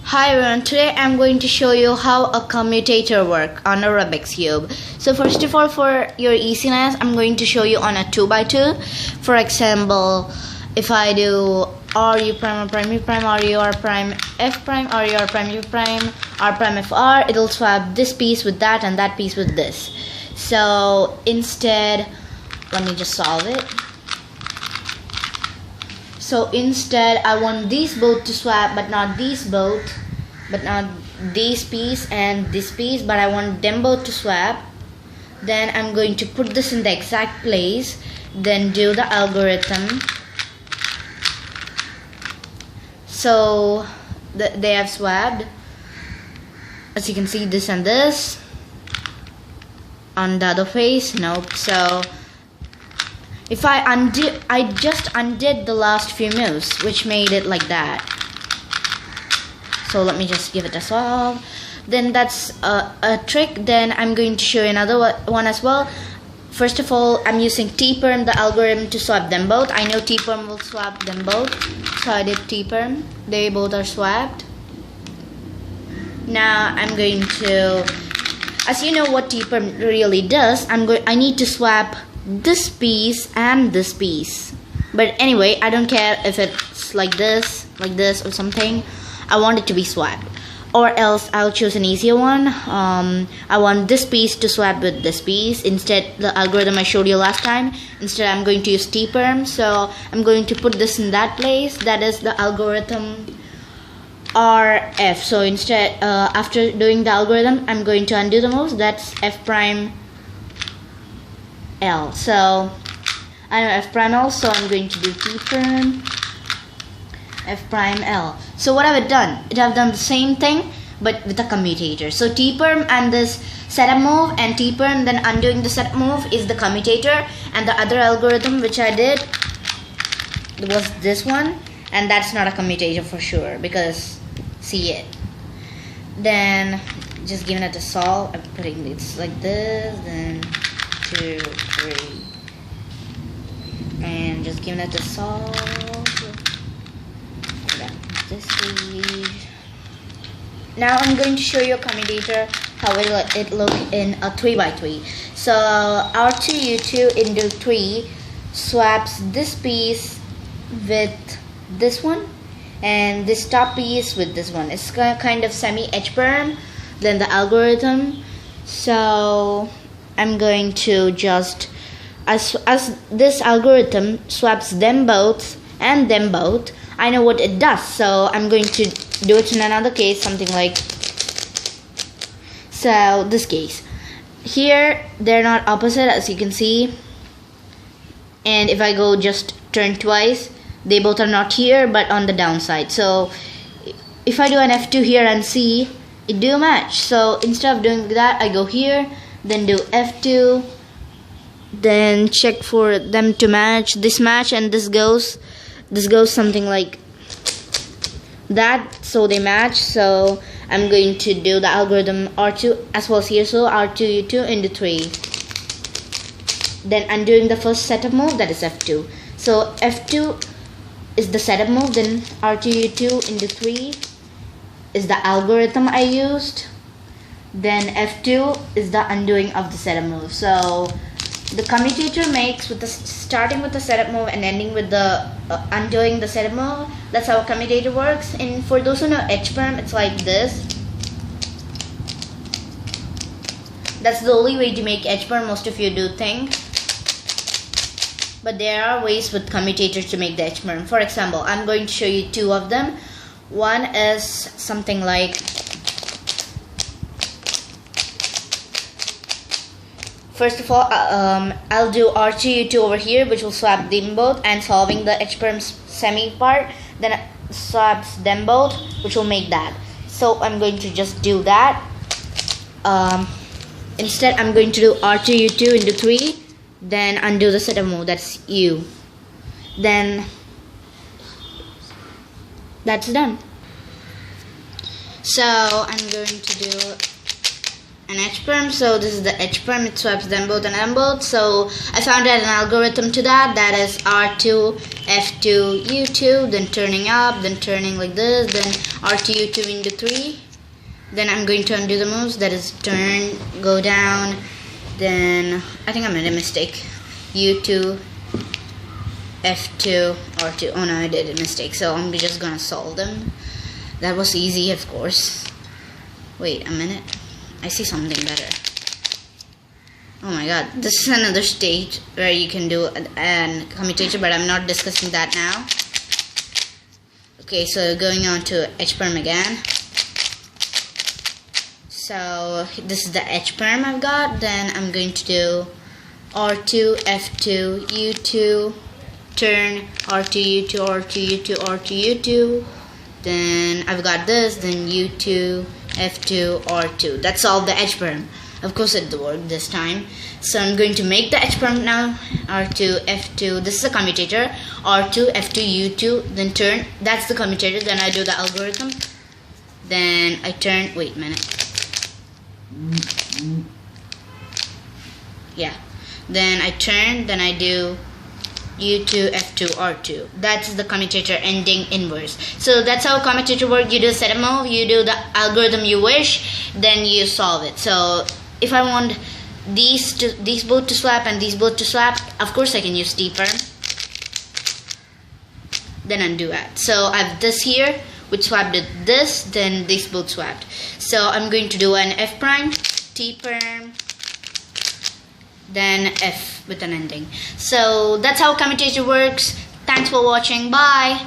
Hi everyone, today I'm going to show you how a commutator works on a Rubik's Cube. So first of all, for your easiness, I'm going to show you on a 2x2. For example, if I do RU prime, R prime, U prime, RU, R prime, F prime, RU, R prime, U prime, R prime, FR, it'll swap this piece with that and that piece with this. So instead, let me just solve it. So instead, I want these both to swap, but not these both, but not this piece and this piece, but I want them both to swap. Then I'm going to put this in the exact place, then do the algorithm. So they have swapped. As you can see, this and this. On the other face, nope. So if I just undid the last few moves, which made it like that. So let me just give it a solve. Then that's a trick. Then I'm going to show you another one as well. First of all, I'm using tperm, the algorithm, to swap them both. I know tperm will swap them both, so I did tperm. They both are swapped. Now I'm going to, as you know what tperm really does, I need to swap this piece and this piece. But anyway, I don't care if it's like this or something. I want it to be swapped, or else I'll choose an easier one. I want this piece to swap with this piece. Instead, the algorithm I showed you last time, instead I'm going to use tperm. So I'm going to put this in that place. That is the algorithm RF. So instead, after doing the algorithm, I'm going to undo the moves. That's F prime L. So I know F prime L, so I'm going to do tperm F prime L. So what have I done? I've done the same thing but with a commutator. So tperm and this setup move, and tperm then undoing the setup move is the commutator, and the other algorithm which I did was this one, and that's not a commutator for sure because see it. Then just giving it a solve, I'm putting it like this, then 2, 3, and just giving it a solve. This is. Now I'm going to show you a commutator, how it look in a 3x3. So R2U2 into 3 swaps this piece with this one, and this top piece with this one. It's kind of semi-H-perm, then the algorithm. So I'm going to just, as this algorithm swaps them both and them both, I know what it does, so I'm going to do it in another case, something like, so this case. Here, they're not opposite, as you can see, and if I go just turn twice, they both are not here, but on the downside. So if I do an F2 here and C, it do match. So instead of doing that, I go here, then do F2, then check for them to match, this match, and this goes something like that, so they match. So I'm going to do the algorithm R2 as well as here, so R2U2 into 3, then undoing the first setup move, that is F2. So F2 is the setup move, then R2U2 into 3 is the algorithm I used, then F2 is the undoing of the setup move. So the commutator makes with the starting with the setup move and ending with the undoing the setup move. That's how a commutator works. And for those who know H-perm, it's like this. That's the only way to make H-perm, most of you do think. But there are ways with commutators to make the H-perm. For example, I'm going to show you two of them. One is something like, first of all, I'll do R2U2 over here, which will swap them both, and solving the H-perm semi part, then it swaps them both, which will make that. So I'm going to just do that. Instead, I'm going to do R2U2 into 3, then undo the setup move, that's U. Then that's done. So I'm going to do an H perm. So this is the H perm, it swaps them both and them both. So I found out an algorithm to that. That is R2 F2 U2, then turning up, then turning like this, then R2 U2 into 3. Then I'm going to undo the moves. That is turn, go down, then I think I made a mistake. U2 F2 R2. Oh no, I did a mistake. So I'm just gonna solve them. That was easy, of course. Wait a minute. I see something better. Oh my god, this is another stage where you can do an commutator, but I'm not discussing that now. Okay, so going on to H perm again. So this is the H perm I've got. Then I'm going to do R2 F2 U2, turn R2 U2 R2 U2 R2 U2. Then I've got this, then U2 F2 R2. That's all the H perm. Of course it worked this time. So I'm going to make the H perm now. R2 F2. This is a commutator. R2 F2 U2. Then turn. That's the commutator. Then I do the algorithm. Then I turn. Wait a minute. Yeah. Then I turn. Then I do U2 F2 R2. That's the commutator ending inverse. So that's how commutator works. You do set a move, you do the algorithm you wish, then you solve it. So if I want these both to swap and these both to swap, of course I can use T perm. Then undo that. So I have this here which swapped it this, then these both swapped. So I'm going to do an F prime, T perm, then F with an ending. So that's how commutator works. Thanks for watching. Bye.